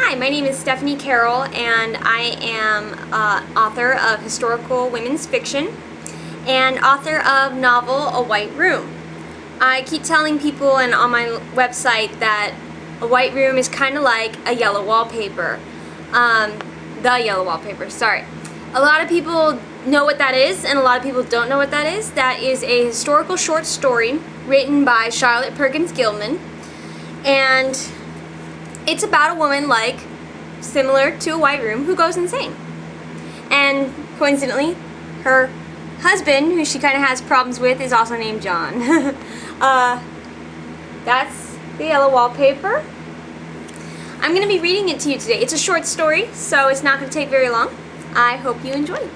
Hi, my name is Stephanie Carroll, and I am author of historical women's fiction and author of novel A White Room. I keep telling people and on my website that a white room is kind of like a yellow wallpaper. The yellow wallpaper, sorry. A lot of people know what that is, and a lot of people don't know what that is. That is a historical short story written by Charlotte Perkins Gilman, and it's about a woman similar to a white room who goes insane. And coincidentally, her husband, who she kind of has problems with, is also named John. That's the yellow wallpaper. I'm going to be reading it to you today. It's a short story, so it's not going to take very long. I hope you enjoy.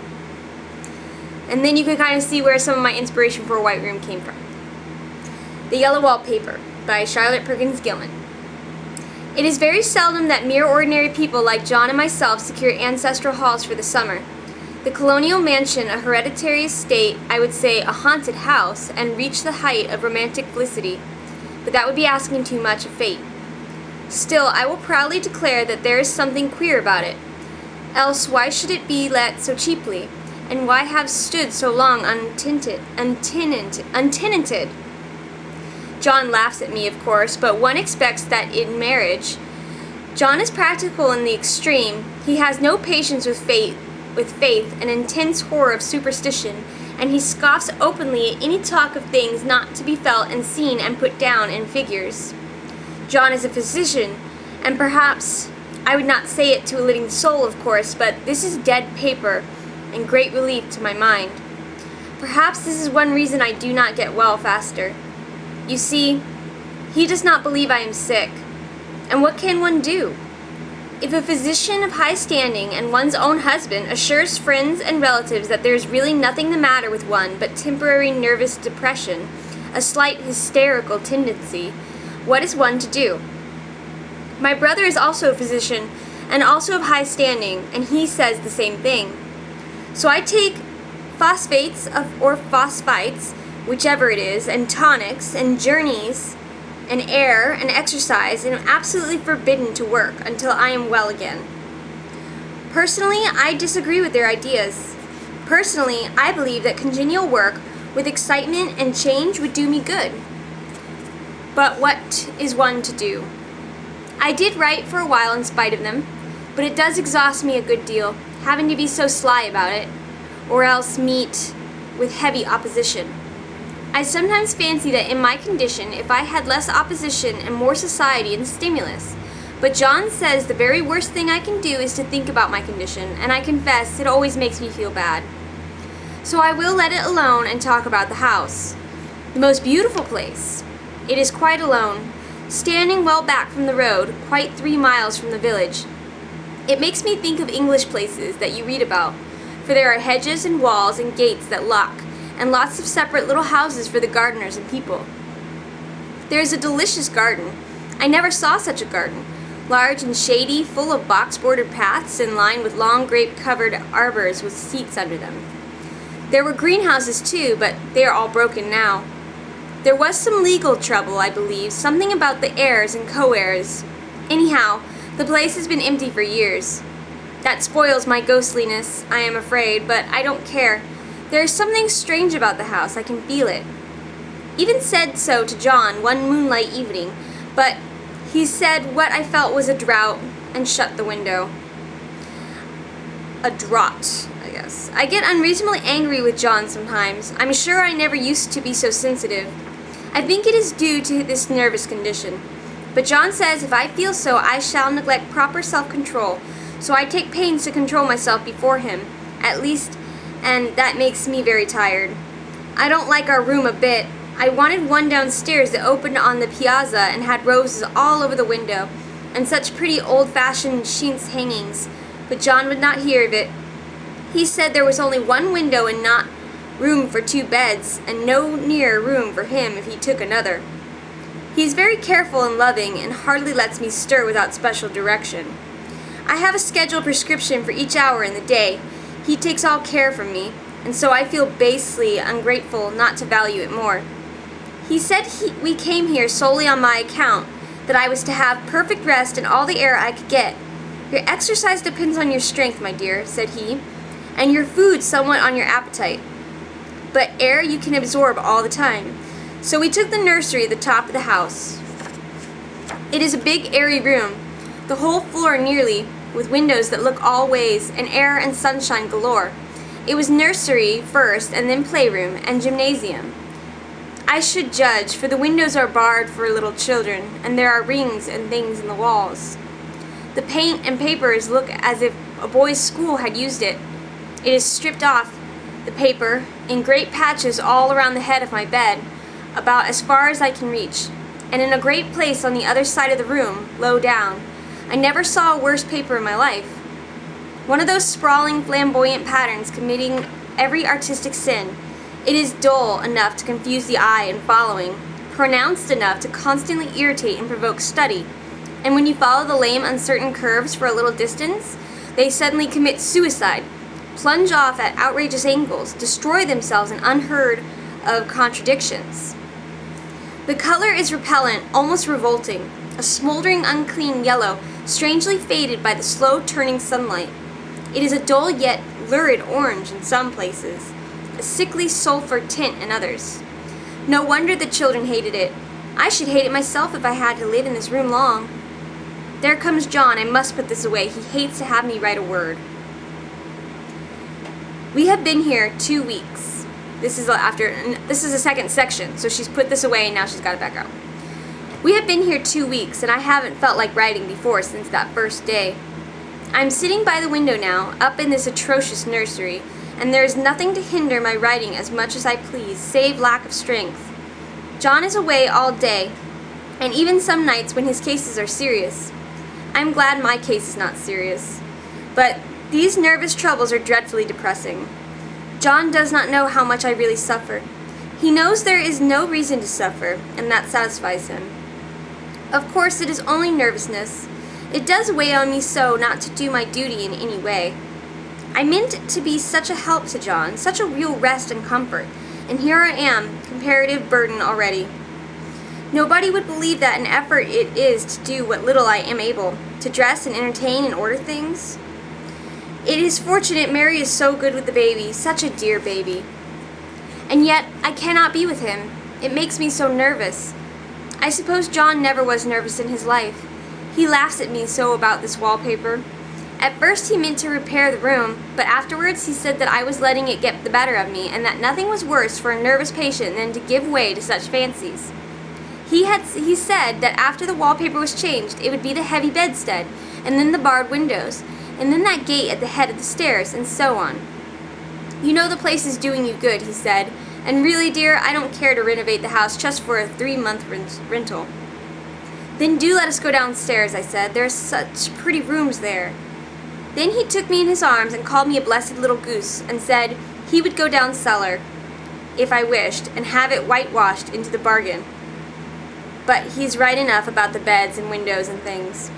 And then you can kind of see where some of my inspiration for a white room came from. The Yellow Wallpaper by Charlotte Perkins Gilman. It is very seldom that mere ordinary people like John and myself secure ancestral halls for the summer. The colonial mansion, a hereditary estate, I would say a haunted house, and reach the height of romantic felicity. But that would be asking too much of fate. Still, I will proudly declare that there is something queer about it. Else, why should it be let so cheaply? And why have stood so long untenanted? John laughs at me, of course, but one expects that in marriage. John is practical in the extreme. He has no patience with faith, an intense horror of superstition, and he scoffs openly at any talk of things not to be felt and seen and put down in figures. John is a physician, and perhaps I would not say it to a living soul, of course, but this is dead paper, and great relief to my mind. Perhaps this is one reason I do not get well faster. You see, he does not believe I am sick. And what can one do? If a physician of high standing and one's own husband assures friends and relatives that there is really nothing the matter with one but temporary nervous depression, a slight hysterical tendency, what is one to do? My brother is also a physician and also of high standing, and he says the same thing. So I take phosphates or phosphites, whichever it is, and tonics, and journeys, and air, and exercise, and am absolutely forbidden to work until I am well again. Personally, I disagree with their ideas. Personally, I believe that congenial work with excitement and change would do me good. But what is one to do? I did write for a while in spite of them, but it does exhaust me a good deal, having to be so sly about it, or else meet with heavy opposition. I sometimes fancy that in my condition, if I had less opposition and more society and stimulus. But John says the very worst thing I can do is to think about my condition, and I confess it always makes me feel bad. So I will let it alone and talk about the house. The most beautiful place. It is quite alone, standing well back from the road, quite 3 miles from the village. It makes me think of English places that you read about, for there are hedges and walls and gates that lock, and lots of separate little houses for the gardeners and people. There is a delicious garden. I never saw such a garden. Large and shady, full of box-bordered paths and lined with long grape-covered arbors with seats under them. There were greenhouses too, but they are all broken now. There was some legal trouble, I believe, something about the heirs and co-heirs. Anyhow, the place has been empty for years. That spoils my ghostliness, I am afraid, but I don't care. There is something strange about the house, I can feel it. Even said so to John one moonlight evening, but he said what I felt was a draught and shut the window. A draught, I guess. I get unreasonably angry with John sometimes. I'm sure I never used to be so sensitive. I think it is due to this nervous condition. But John says if I feel so, I shall neglect proper self-control, so I take pains to control myself before him, at least, and that makes me very tired. I don't like our room a bit. I wanted one downstairs that opened on the piazza and had roses all over the window, and such pretty old-fashioned chintz hangings, but John would not hear of it. He said there was only one window and not room for 2 beds, and no near room for him if he took another. He is very careful and loving, and hardly lets me stir without special direction. I have a scheduled prescription for each hour in the day. He takes all care from me, and so I feel basely ungrateful not to value it more. He said we came here solely on my account, that I was to have perfect rest and all the air I could get, "Your exercise depends on your strength, my dear," said he, "and your food somewhat on your appetite. But air you can absorb all the time." So we took the nursery at the top of the house. It is a big, airy room, the whole floor nearly, with windows that look all ways, and air and sunshine galore. It was nursery first, and then playroom, and gymnasium. I should judge, for the windows are barred for little children, and there are rings and things in the walls. The paint and papers look as if a boys' school had used it. It is stripped off, the paper, in great patches all around the head of my bed, about as far as I can reach, and in a great place on the other side of the room, low down. I never saw a worse paper in my life. One of those sprawling, flamboyant patterns committing every artistic sin. It is dull enough to confuse the eye in following, pronounced enough to constantly irritate and provoke study. And when you follow the lame, uncertain curves for a little distance, they suddenly commit suicide, plunge off at outrageous angles, destroy themselves in unheard of contradictions. The color is repellent, almost revolting, a smoldering, unclean yellow, strangely faded by the slow-turning sunlight. It is a dull yet lurid orange in some places, a sickly sulphur tint in others. No wonder the children hated it. I should hate it myself if I had to live in this room long. There comes John. I must put this away. He hates to have me write a word. We have been here 2 weeks. This is the second section, so she's put this away and now she's got it back out. We have been here 2 weeks, and I haven't felt like writing before since that first day. I'm sitting by the window now, up in this atrocious nursery, and there is nothing to hinder my writing as much as I please, save lack of strength. John is away all day, and even some nights when his cases are serious. I'm glad my case is not serious, but these nervous troubles are dreadfully depressing. John does not know how much I really suffer. He knows there is no reason to suffer, and that satisfies him. Of course, it is only nervousness. It does weigh on me so not to do my duty in any way. I meant to be such a help to John, such a real rest and comfort, and here I am, comparative burden already. Nobody would believe that an effort it is to do what little I am able, to dress and entertain and order things. It is fortunate Mary is so good with the baby, such a dear baby. And yet, I cannot be with him. It makes me so nervous. I suppose John never was nervous in his life. He laughs at me so about this wallpaper. At first he meant to repair the room, but afterwards he said that I was letting it get the better of me, and that nothing was worse for a nervous patient than to give way to such fancies. He said that after the wallpaper was changed, it would be the heavy bedstead, and then the barred windows, and then that gate at the head of the stairs, and so on. "You know the place is doing you good," he said, "and really, dear, I don't care to renovate the house just for a 3-month rental." "Then do let us go downstairs," I said. "There are such pretty rooms there." Then he took me in his arms and called me a blessed little goose, and said he would go down cellar, if I wished, and have it whitewashed into the bargain. But he's right enough about the beds and windows and things.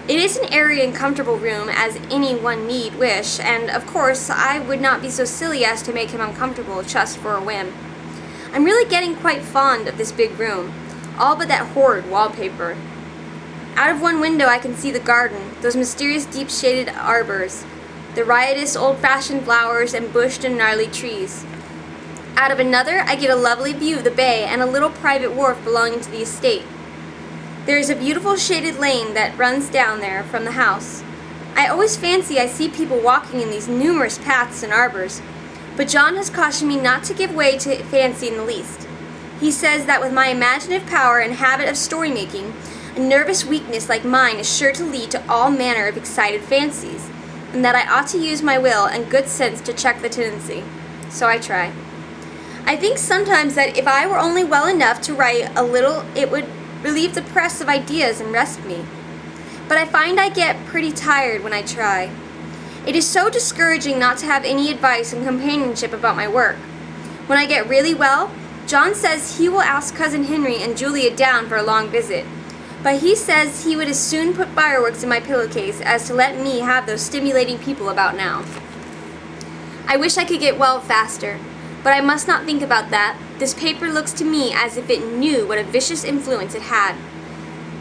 It is an airy and comfortable room, as any one need wish, and, of course, I would not be so silly as to make him uncomfortable just for a whim. I'm really getting quite fond of this big room, all but that horrid wallpaper. Out of one window I can see the garden, those mysterious deep-shaded arbors, the riotous old-fashioned flowers and bushed and gnarly trees. Out of another I get a lovely view of the bay and a little private wharf belonging to the estate. There is a beautiful shaded lane that runs down there from the house. I always fancy I see people walking in these numerous paths and arbors, but John has cautioned me not to give way to fancy in the least. He says that with my imaginative power and habit of story-making, a nervous weakness like mine is sure to lead to all manner of excited fancies, and that I ought to use my will and good sense to check the tendency. So I try. I think sometimes that if I were only well enough to write a little, it would relieve the press of ideas and rest me. But I find I get pretty tired when I try. It is so discouraging not to have any advice and companionship about my work. When I get really well, John says he will ask Cousin Henry and Julia down for a long visit. But he says he would as soon put fireworks in my pillowcase as to let me have those stimulating people about now. I wish I could get well faster, but I must not think about that. This paper looks to me as if it knew what a vicious influence it had.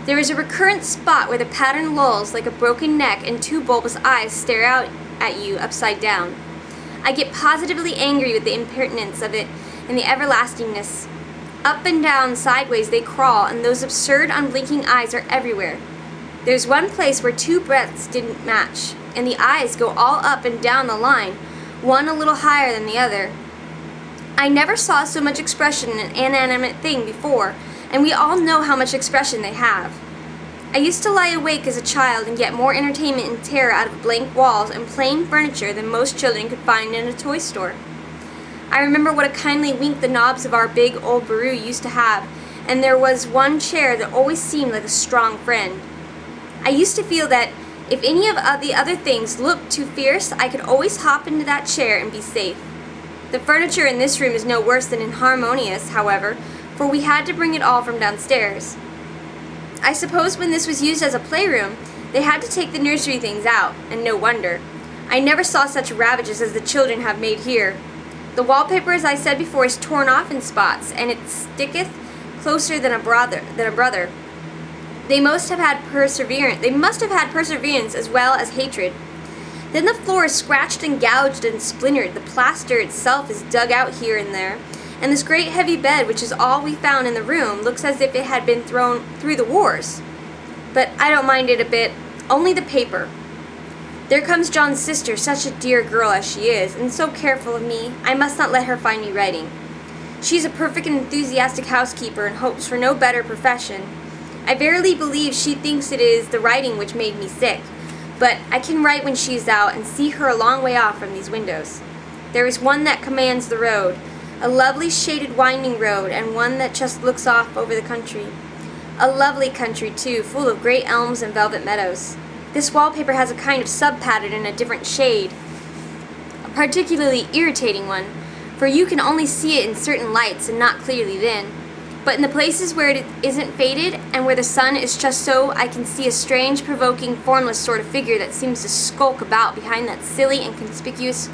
There is a recurrent spot where the pattern lolls like a broken neck and two bulbous eyes stare out at you upside down. I get positively angry with the impertinence of it and the everlastingness. Up and down, sideways they crawl, and those absurd, unblinking eyes are everywhere. There's one place where two breadths didn't match, and the eyes go all up and down the line, one a little higher than the other. I never saw so much expression in an inanimate thing before, and we all know how much expression they have. I used to lie awake as a child and get more entertainment and terror out of blank walls and plain furniture than most children could find in a toy store. I remember what a kindly wink the knobs of our big old bureau used to have, and there was one chair that always seemed like a strong friend. I used to feel that if any of the other things looked too fierce, I could always hop into that chair and be safe. The furniture in this room is no worse than inharmonious, however, for we had to bring it all from downstairs. I suppose when this was used as a playroom, they had to take the nursery things out, and no wonder. I never saw such ravages as the children have made here. The wallpaper, as I said before, is torn off in spots, and it sticketh closer than a brother. They must have had perseverance as well as hatred. Then the floor is scratched and gouged and splintered. The plaster itself is dug out here and there, and this great heavy bed, which is all we found in the room, looks as if it had been thrown through the wars. But I don't mind it a bit, only the paper. There comes John's sister, such a dear girl as she is, and so careful of me. I must not let her find me writing. She's a perfect and enthusiastic housekeeper and hopes for no better profession. I verily believe she thinks it is the writing which made me sick, but I can write when she is out and see her a long way off from these windows. There is one that commands the road, a lovely shaded winding road, and one that just looks off over the country. A lovely country, too, full of great elms and velvet meadows. This wallpaper has a kind of sub-pattern in a different shade, a particularly irritating one, for you can only see it in certain lights and not clearly then. But in the places where it isn't faded and where the sun is just so, I can see a strange, provoking, formless sort of figure that seems to skulk about behind that silly and conspicuous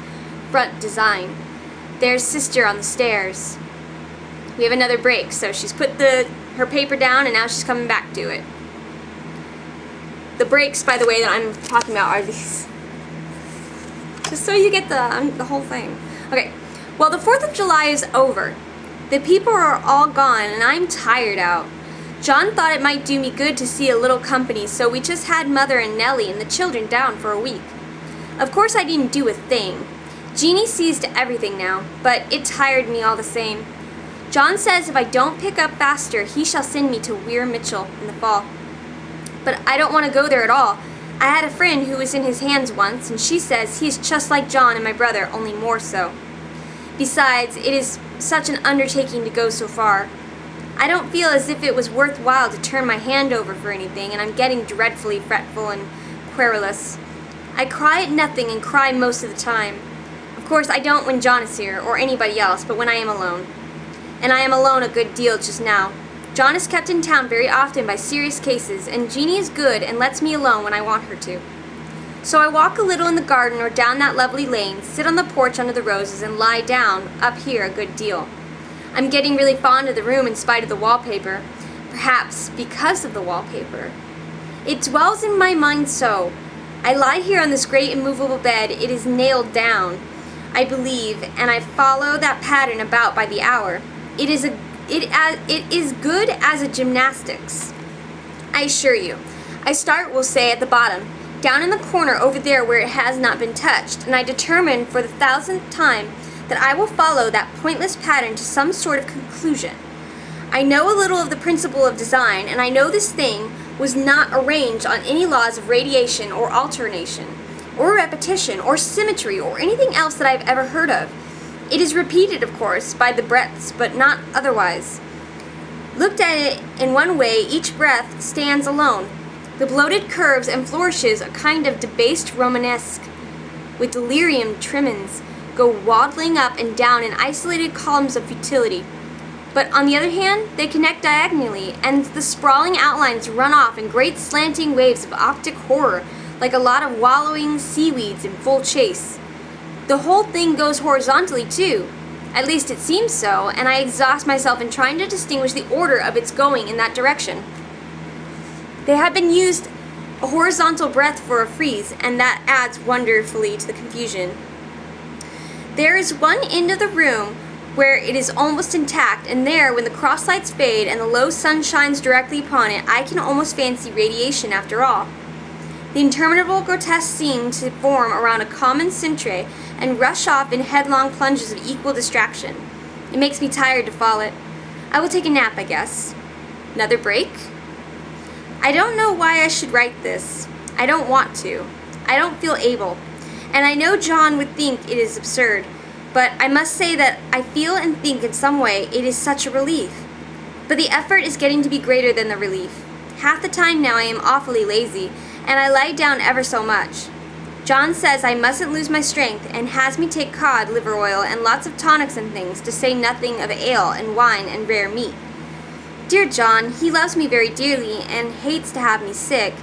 front design. There's Sister on the stairs. We have another break, so she's put her paper down and now she's coming back to it. The breaks, by the way, that I'm talking about are these. Just so you get the whole thing. Okay, well, the 4th of July is over. The people are all gone and I'm tired out. John thought it might do me good to see a little company, so we just had Mother and Nellie and the children down for a week. Of course I didn't do a thing. Jeannie sees to everything now, but it tired me all the same. John says if I don't pick up faster, he shall send me to Weir Mitchell in the fall. But I don't want to go there at all. I had a friend who was in his hands once, and she says he is just like John and my brother, only more so. Besides, it is such an undertaking to go so far. I don't feel as if it was worthwhile to turn my hand over for anything, and I'm getting dreadfully fretful and querulous. I cry at nothing and cry most of the time. Of course, I don't when John is here, or anybody else, but when I am alone. And I am alone a good deal just now. John is kept in town very often by serious cases, and Jeannie is good and lets me alone when I want her to. So I walk a little in the garden or down that lovely lane, sit on the porch under the roses, and lie down up here a good deal. I'm getting really fond of the room in spite of the wallpaper, perhaps because of the wallpaper. It dwells in my mind so. I lie here on this great immovable bed. It is nailed down, I believe, and I follow that pattern about by the hour. It is good as a gymnastics, I assure you. I start, we'll say, at the bottom, down in the corner over there where it has not been touched, and I determine for the 1000th time that I will follow that pointless pattern to some sort of conclusion. I know a little of the principle of design, and I know this thing was not arranged on any laws of radiation or alternation, or repetition, or symmetry, or anything else that I've ever heard of. It is repeated, of course, by the breaths, but not otherwise. Looked at it in one way, each breath stands alone. The bloated curves and flourishes, a kind of debased Romanesque, with delirium tremens, go waddling up and down in isolated columns of futility. But on the other hand, they connect diagonally, and the sprawling outlines run off in great slanting waves of optic horror, like a lot of wallowing seaweeds in full chase. The whole thing goes horizontally, too. At least it seems so, and I exhaust myself in trying to distinguish the order of its going in that direction. They had been used a horizontal breadth for a frieze, and that adds wonderfully to the confusion. There is one end of the room where it is almost intact, and there, when the cross lights fade and the low sun shines directly upon it, I can almost fancy radiation after all. The interminable grotesque seem to form around a common cintre and rush off in headlong plunges of equal distraction. It makes me tired to follow it. I will take a nap, I guess. Another break? I don't know why I should write this. I don't want to. I don't feel able. And I know John would think it is absurd, but I must say that I feel and think in some way it is such a relief. But the effort is getting to be greater than the relief. Half the time now I am awfully lazy, and I lie down ever so much. John says I mustn't lose my strength, and has me take cod liver oil and lots of tonics and things, to say nothing of ale and wine and rare meat. Dear John, he loves me very dearly and hates to have me sick.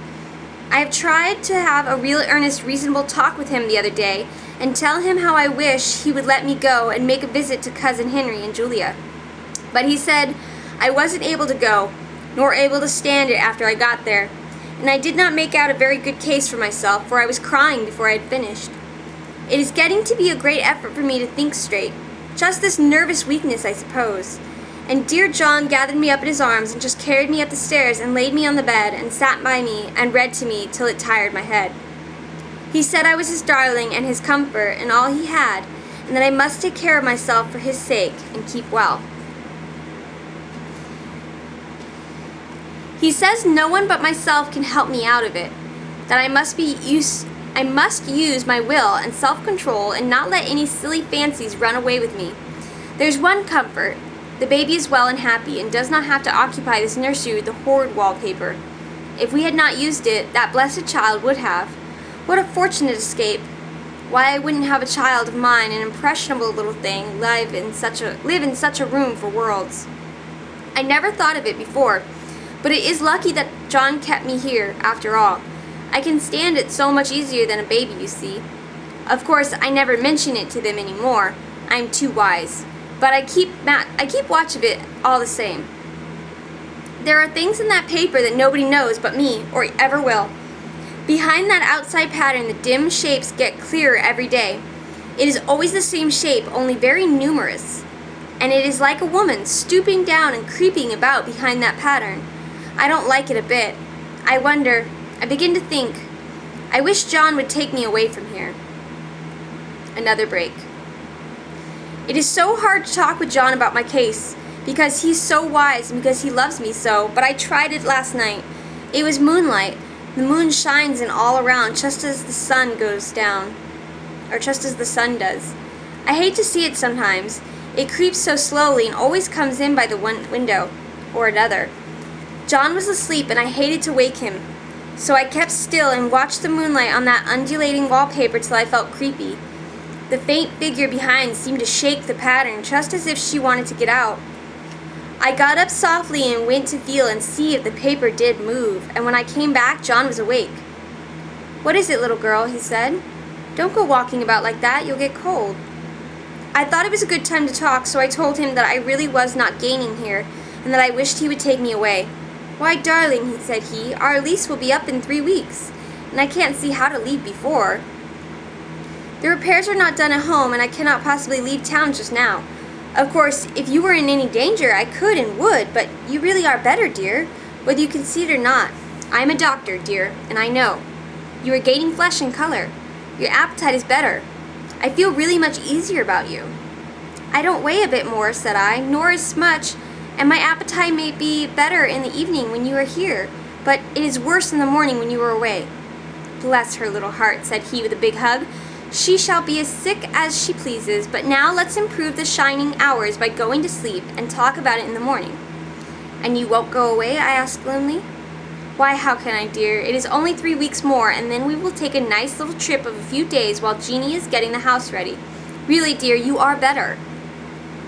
I have tried to have a real earnest reasonable talk with him the other day, and tell him how I wish he would let me go and make a visit to Cousin Henry and Julia. But he said I wasn't able to go, nor able to stand it after I got there, and I did not make out a very good case for myself, for I was crying before I had finished. It is getting to be a great effort for me to think straight. Just this nervous weakness, I suppose. And dear John gathered me up in his arms and just carried me up the stairs and laid me on the bed and sat by me and read to me till it tired my head. He said I was his darling and his comfort and all he had, and that I must take care of myself for his sake and keep well. He says no one but myself can help me out of it, that I must use my will and self-control and not let any silly fancies run away with me. There's one comfort. The baby is well and happy and does not have to occupy this nursery with the horrid wallpaper. If we had not used it, that blessed child would have. What a fortunate escape! Why, I wouldn't have a child of mine, an impressionable little thing, live in such a room for worlds. I never thought of it before, but it is lucky that John kept me here, after all. I can stand it so much easier than a baby, you see. Of course, I never mention it to them any more. I am too wise. But I keep watch of it all the same. There are things in that paper that nobody knows but me, or ever will. Behind that outside pattern, the dim shapes get clearer every day. It is always the same shape, only very numerous. And it is like a woman stooping down and creeping about behind that pattern. I don't like it a bit. I wonder, I begin to think, I wish John would take me away from here. Another break. It is so hard to talk with John about my case, because he's so wise and because he loves me so, but I tried it last night. It was moonlight. The moon shines in all around just as the sun goes down, or just as the sun does. I hate to see it sometimes. It creeps so slowly and always comes in by the one window, or another. John was asleep and I hated to wake him, so I kept still and watched the moonlight on that undulating wallpaper till I felt creepy. The faint figure behind seemed to shake the pattern just as if she wanted to get out. I got up softly and went to feel and see if the paper did move, and when I came back, John was awake. "What is it, little girl?" he said. "Don't go walking about like that, you'll get cold." I thought it was a good time to talk, so I told him that I really was not gaining here, and that I wished he would take me away. "Why, darling," said he, "our lease will be up in 3 weeks, and I can't see how to leave before. The repairs are not done at home, and I cannot possibly leave town just now. Of course, if you were in any danger, I could and would, but you really are better, dear, whether you can see it or not. I am a doctor, dear, and I know. You are gaining flesh and color. Your appetite is better. I feel really much easier about you." "I don't weigh a bit more," said I, "nor as much, and my appetite may be better in the evening when you are here, but it is worse in the morning when you are away." "Bless her little heart," said he with a big hug. "She shall be as sick as she pleases, but now let's improve the shining hours by going to sleep and talk about it in the morning." "And you won't go away?" I asked gloomily. "Why, how can I, dear? It is only 3 weeks more, and then we will take a nice little trip of a few days while Jeanie is getting the house ready. Really, dear, you are better."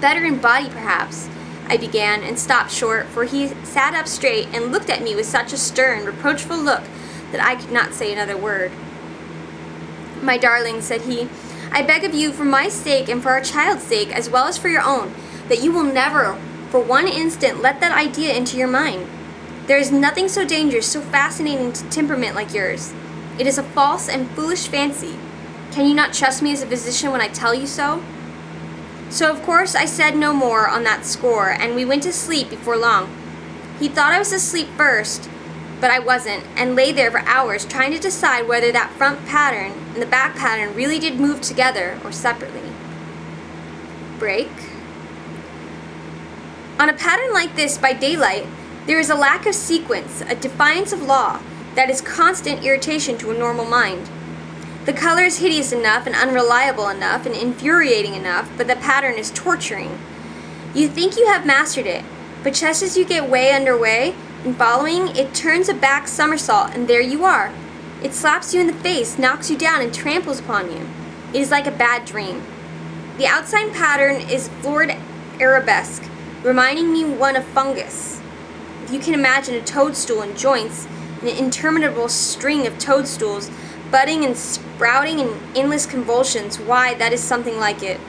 "Better in body, perhaps," I began, and stopped short, for he sat up straight and looked at me with such a stern, reproachful look that I could not say another word. "My darling," said he, "I beg of you, for my sake and for our child's sake, as well as for your own, that you will never, for one instant, let that idea into your mind. There is nothing so dangerous, so fascinating to temperament like yours. It is a false and foolish fancy. Can you not trust me as a physician when I tell you so?" So of course I said no more on that score, and we went to sleep before long. He thought I was asleep first, but I wasn't, and lay there for hours trying to decide whether that front pattern and the back pattern really did move together or separately. Break. On a pattern like this by daylight, there is a lack of sequence, a defiance of law, that is constant irritation to a normal mind. The color is hideous enough and unreliable enough and infuriating enough, but the pattern is torturing. You think you have mastered it, but just as you get way underway in following, it turns a back somersault, and there you are. It slaps you in the face, knocks you down, and tramples upon you. It is like a bad dream. The outside pattern is florid arabesque, reminding me one of fungus. If you can imagine a toadstool in joints, an interminable string of toadstools, budding and sprouting in endless convulsions, why, that is something like it.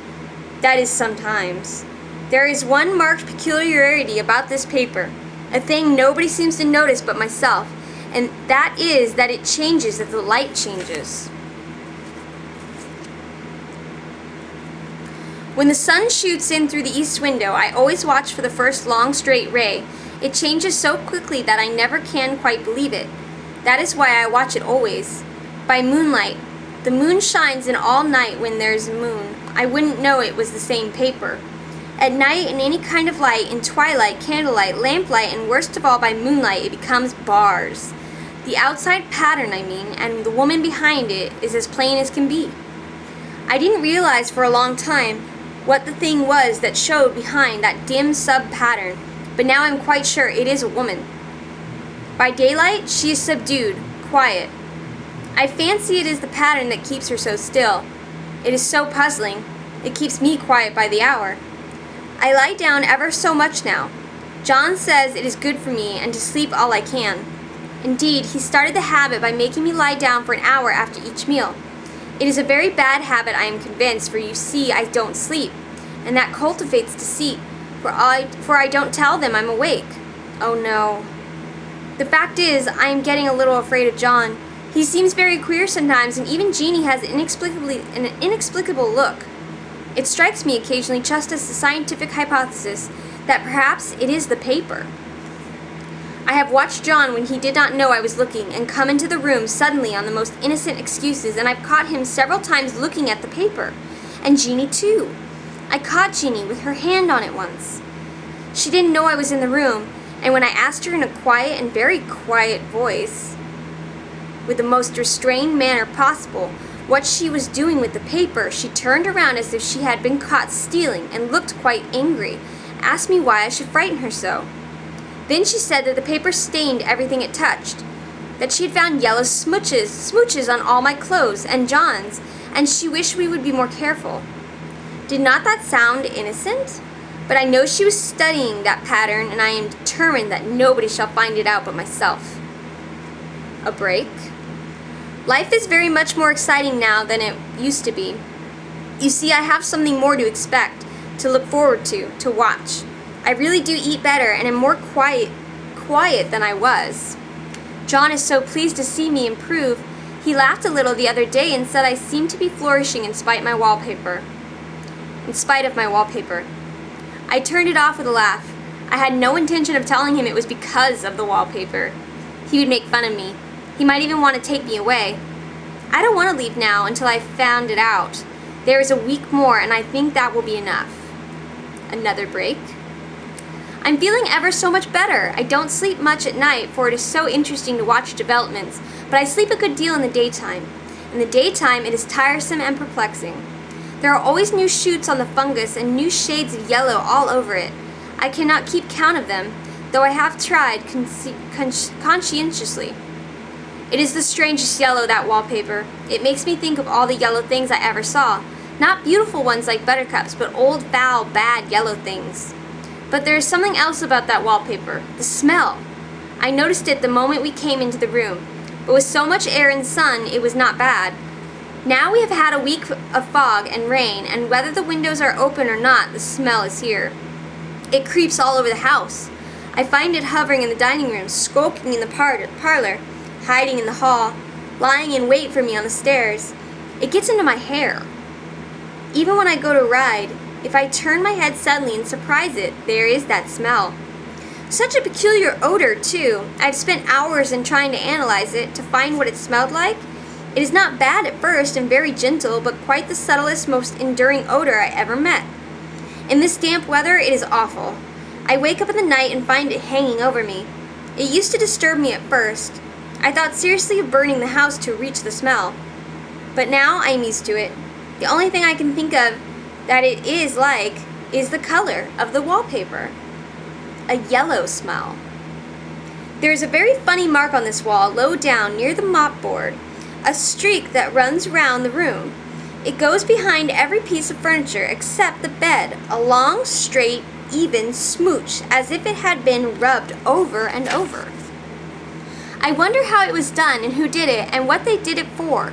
That is sometimes. There is one marked peculiarity about this paper, a thing nobody seems to notice but myself, and that is that it changes as the light changes. When the sun shoots in through the east window, I always watch for the first long straight ray. It changes so quickly that I never can quite believe it. That is why I watch it always. By moonlight. The moon shines in all night when there's a moon. I wouldn't know it was the same paper. At night, in any kind of light, in twilight, candlelight, lamplight, and worst of all by moonlight, it becomes bars. The outside pattern, I mean, and the woman behind it is as plain as can be. I didn't realize for a long time what the thing was that showed behind that dim sub-pattern, but now I'm quite sure it is a woman. By daylight, she is subdued, quiet. I fancy it is the pattern that keeps her so still. It is so puzzling. It keeps me quiet by the hour. I lie down ever so much now. John says it is good for me and to sleep all I can. Indeed, he started the habit by making me lie down for an hour after each meal. It is a very bad habit, I am convinced, for you see I don't sleep, and that cultivates deceit, for I don't tell them I'm awake. Oh no. The fact is, I am getting a little afraid of John. He seems very queer sometimes, and even Jeannie has an inexplicable look. It strikes me occasionally, just as the scientific hypothesis, that perhaps it is the paper. I have watched John when he did not know I was looking, and come into the room suddenly on the most innocent excuses, and I've caught him several times looking at the paper. And Jeannie too. I caught Jeannie with her hand on it once. She didn't know I was in the room, and when I asked her in a quiet and very quiet voice, with the most restrained manner possible, what she was doing with the paper, she turned around as if she had been caught stealing and looked quite angry, asked me why I should frighten her so. Then she said that the paper stained everything it touched, that she had found yellow smooches on all my clothes and John's, and she wished we would be more careful. Did not that sound innocent? But I know she was studying that pattern, and I am determined that nobody shall find it out but myself. A break? Life is very much more exciting now than it used to be. You see, I have something more to expect, to look forward to watch. I really do eat better and am more quiet than I was. John is so pleased to see me improve. He laughed a little the other day and said I seemed to be flourishing in spite of my wallpaper. I turned it off with a laugh. I had no intention of telling him it was because of the wallpaper. He would make fun of me. He might even want to take me away. I don't want to leave now until I've found it out. There is a week more, and I think that will be enough. Another break. I'm feeling ever so much better. I don't sleep much at night, for it is so interesting to watch developments, but I sleep a good deal in the daytime. In the daytime, it is tiresome and perplexing. There are always new shoots on the fungus and new shades of yellow all over it. I cannot keep count of them, though I have tried conscientiously. It is the strangest yellow, that wallpaper. It makes me think of all the yellow things I ever saw. Not beautiful ones like buttercups, but old, foul, bad yellow things. But there is something else about that wallpaper. The smell. I noticed it the moment we came into the room. But with so much air and sun, it was not bad. Now we have had a week of fog and rain, and whether the windows are open or not, the smell is here. It creeps all over the house. I find it hovering in the dining room, skulking in the parlor, hiding in the hall, lying in wait for me on the stairs. It gets into my hair. Even when I go to ride, if I turn my head suddenly and surprise it, there is that smell. Such a peculiar odor, too. I've spent hours in trying to analyze it, to find what it smelled like. It is not bad at first and very gentle, but quite the subtlest, most enduring odor I ever met. In this damp weather, it is awful. I wake up in the night and find it hanging over me. It used to disturb me at first. I thought seriously of burning the house to reach the smell. But now I am used to it. The only thing I can think of that it is like is the color of the wallpaper. A yellow smell. There is a very funny mark on this wall, low down near the mopboard, a streak that runs round the room. It goes behind every piece of furniture except the bed, a long, straight, even smooch, as if it had been rubbed over and over. I wonder how it was done and who did it and what they did it for.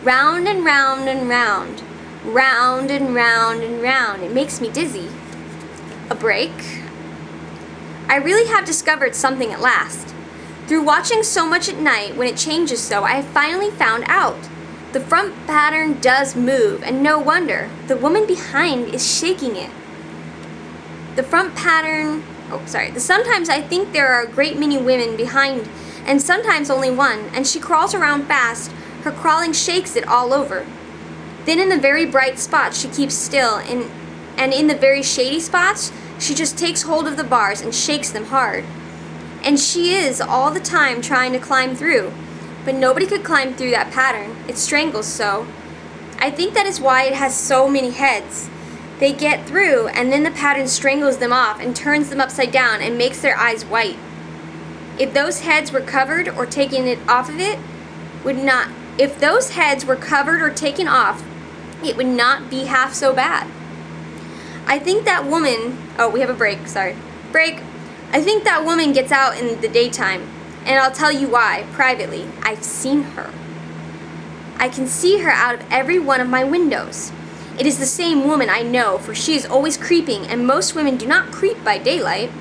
Round and round and round, round and round and round. It makes me dizzy. A break? I really have discovered something at last. Through watching so much at night, when it changes so, I have finally found out. The front pattern does move, and no wonder. The woman behind is shaking it. The front pattern... Sometimes I think there are a great many women behind, and sometimes only one, and she crawls around fast. Her crawling shakes it all over. Then in the very bright spots, she keeps still, and in the very shady spots, she just takes hold of the bars and shakes them hard. And she is all the time trying to climb through. But nobody could climb through that pattern. It strangles so. I think that is why it has so many heads. They get through, and then the pattern strangles them off and turns them upside down and makes their eyes white. If those heads were covered or taken off, it would not be half so bad. I think that woman... we have a break, sorry. Break. I think that woman gets out in the daytime, and I'll tell you why, privately. I've seen her. I can see her out of every one of my windows. It is the same woman, I know, for she is always creeping, and most women do not creep by daylight.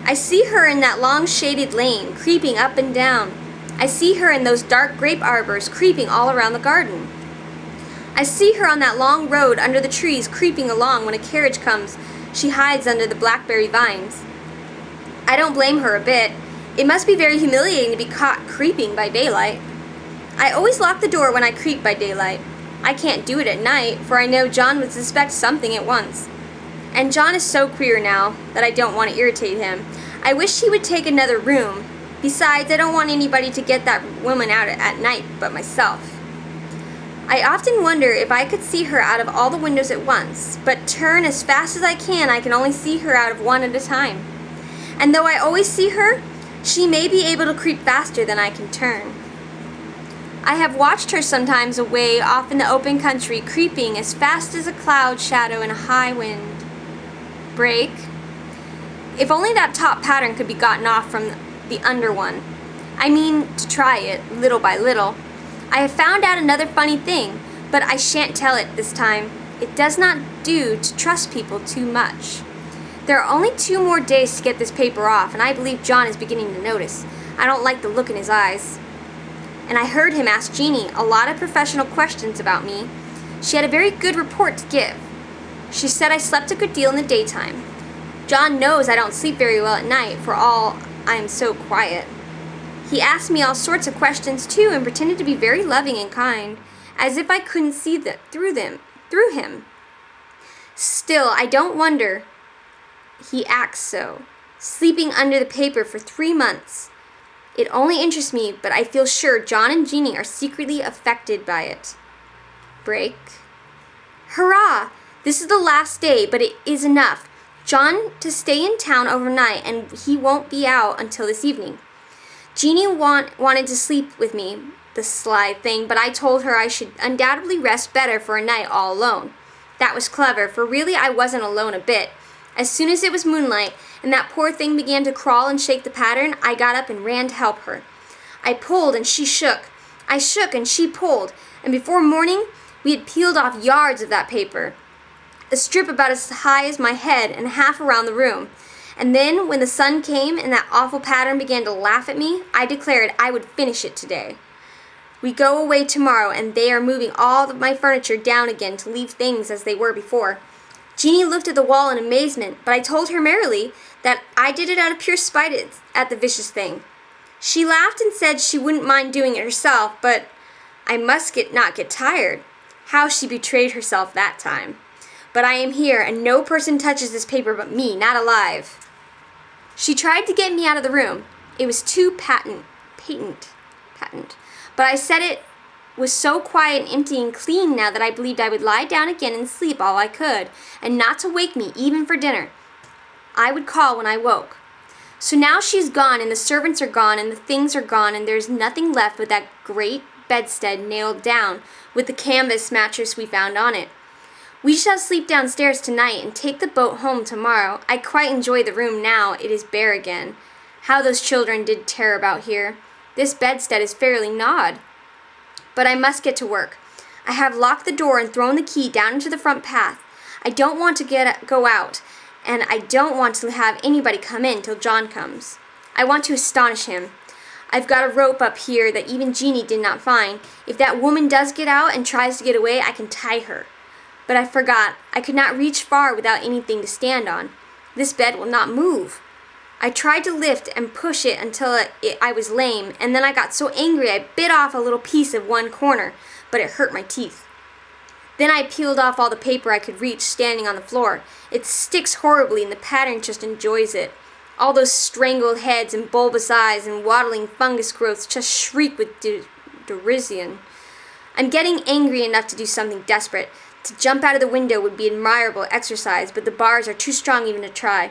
I see her in that long shaded lane, creeping up and down. I see her in those dark grape arbors, creeping all around the garden. I see her on that long road under the trees, creeping along. When a carriage comes, she hides under the blackberry vines. I don't blame her a bit. It must be very humiliating to be caught creeping by daylight. I always lock the door when I creep by daylight. I can't do it at night, for I know John would suspect something at once. And John is so queer now that I don't want to irritate him. I wish he would take another room. Besides, I don't want anybody to get that woman out at night but myself. I often wonder if I could see her out of all the windows at once, but turn as fast as I can only see her out of one at a time. And though I always see her, she may be able to creep faster than I can turn. I have watched her sometimes away off in the open country, creeping as fast as a cloud shadow in a high wind. Break. If only that top pattern could be gotten off from the under one. I mean, to try it, little by little. I have found out another funny thing, but I shan't tell it this time. It does not do to trust people too much. There are only 2 more days to get this paper off, and I believe John is beginning to notice. I don't like the look in his eyes. And I heard him ask Jeannie a lot of professional questions about me. She had a very good report to give. She said I slept a good deal in the daytime. John knows I don't sleep very well at night, for all I am so quiet. He asked me all sorts of questions, too, and pretended to be very loving and kind, as if I couldn't see through him. Still, I don't wonder he acts so, sleeping under the paper for 3 months. It only interests me, but I feel sure John and Jeannie are secretly affected by it. Break. Hurrah! This is the last day, but it is enough. John to stay in town overnight, and he won't be out until this evening. Jeannie wanted to sleep with me, the sly thing, but I told her I should undoubtedly rest better for a night all alone. That was clever, for really I wasn't alone a bit. As soon as it was moonlight, and that poor thing began to crawl and shake the pattern, I got up and ran to help her. I pulled and she shook. I shook and she pulled, and before morning we had peeled off yards of that paper, a strip about as high as my head and half around the room. And then, when the sun came and that awful pattern began to laugh at me, I declared I would finish it today. We go away tomorrow, and they are moving all of my furniture down again to leave things as they were before. Jeanie looked at the wall in amazement, but I told her merrily that I did it out of pure spite at the vicious thing. She laughed and said she wouldn't mind doing it herself, but I must not get tired. How she betrayed herself that time. But I am here, and no person touches this paper but me, not alive. She tried to get me out of the room. It was too patent. But I said it was so quiet and empty and clean now that I believed I would lie down again and sleep all I could, and not to wake me even for dinner. I would call when I woke. So now she's gone, and the servants are gone, and the things are gone, and there's nothing left but that great bedstead nailed down with the canvas mattress we found on it. We shall sleep downstairs tonight and take the boat home tomorrow. I quite enjoy the room now it is bare again. How those children did tear about here. This bedstead is fairly gnawed. But I must get to work. I have locked the door and thrown the key down into the front path. I don't want to go out, and I don't want to have anybody come in till John comes. I want to astonish him. I've got a rope up here that even Jeanie did not find. If that woman does get out and tries to get away, I can tie her. But I forgot. I could not reach far without anything to stand on. This bed will not move. I tried to lift and push it until I was lame, and then I got so angry I bit off a little piece of one corner, but it hurt my teeth. Then I peeled off all the paper I could reach standing on the floor. It sticks horribly, and the pattern just enjoys it. All those strangled heads and bulbous eyes and waddling fungus growths just shriek with derision. I'm getting angry enough to do something desperate. To jump out of the window would be admirable exercise, but the bars are too strong even to try.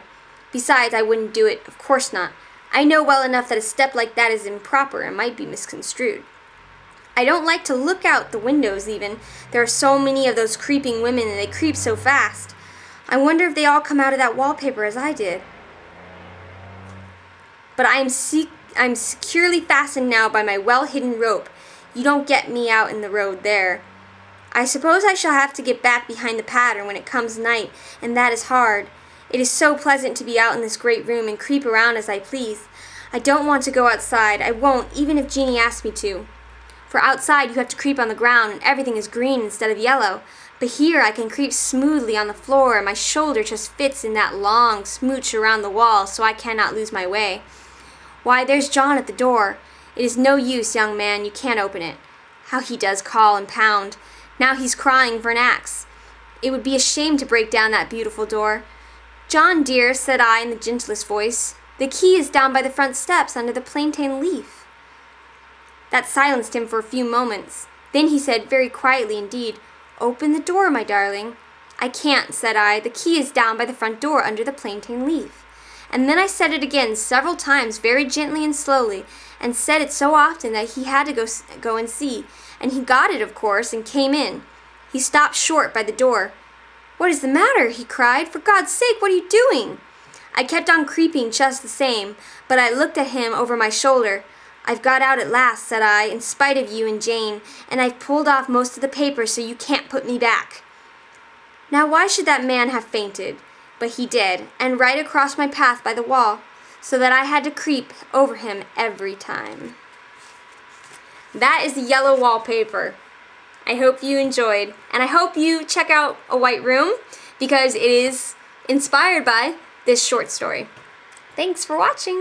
Besides, I wouldn't do it, of course not. I know well enough that a step like that is improper and might be misconstrued. I don't like to look out the windows even. There are so many of those creeping women, and they creep so fast. I wonder if they all come out of that wallpaper as I did. But I'm securely fastened now by my well-hidden rope. You don't get me out in the road there. I suppose I shall have to get back behind the pattern when it comes night, and that is hard. It is so pleasant to be out in this great room and creep around as I please. I don't want to go outside. I won't, even if Jeanie asks me to. For outside you have to creep on the ground, and everything is green instead of yellow. But here I can creep smoothly on the floor, and my shoulder just fits in that long smooch around the wall, so I cannot lose my way. Why, there's John at the door. It is no use, young man, you can't open it. How he does call and pound. Now he's crying for an axe. It would be a shame to break down that beautiful door. John, dear, said I in the gentlest voice, the key is down by the front steps under the plantain leaf. That silenced him for a few moments. Then he said, very quietly indeed, open the door, my darling. I can't, said I. The key is down by the front door under the plantain leaf. And then I said it again several times, very gently and slowly, and said it so often that he had to go and see. And he got it, of course, and came in. He stopped short by the door. What is the matter? He cried. For God's sake, what are you doing? I kept on creeping just the same, but I looked at him over my shoulder. I've got out at last, said I, in spite of you and Jane, and I've pulled off most of the paper so you can't put me back. Now why should that man have fainted? But he did, and right across my path by the wall, so that I had to creep over him every time. That is the Yellow Wallpaper. I hope you enjoyed, and I hope you check out A White Room because it is inspired by this short story. Thanks for watching.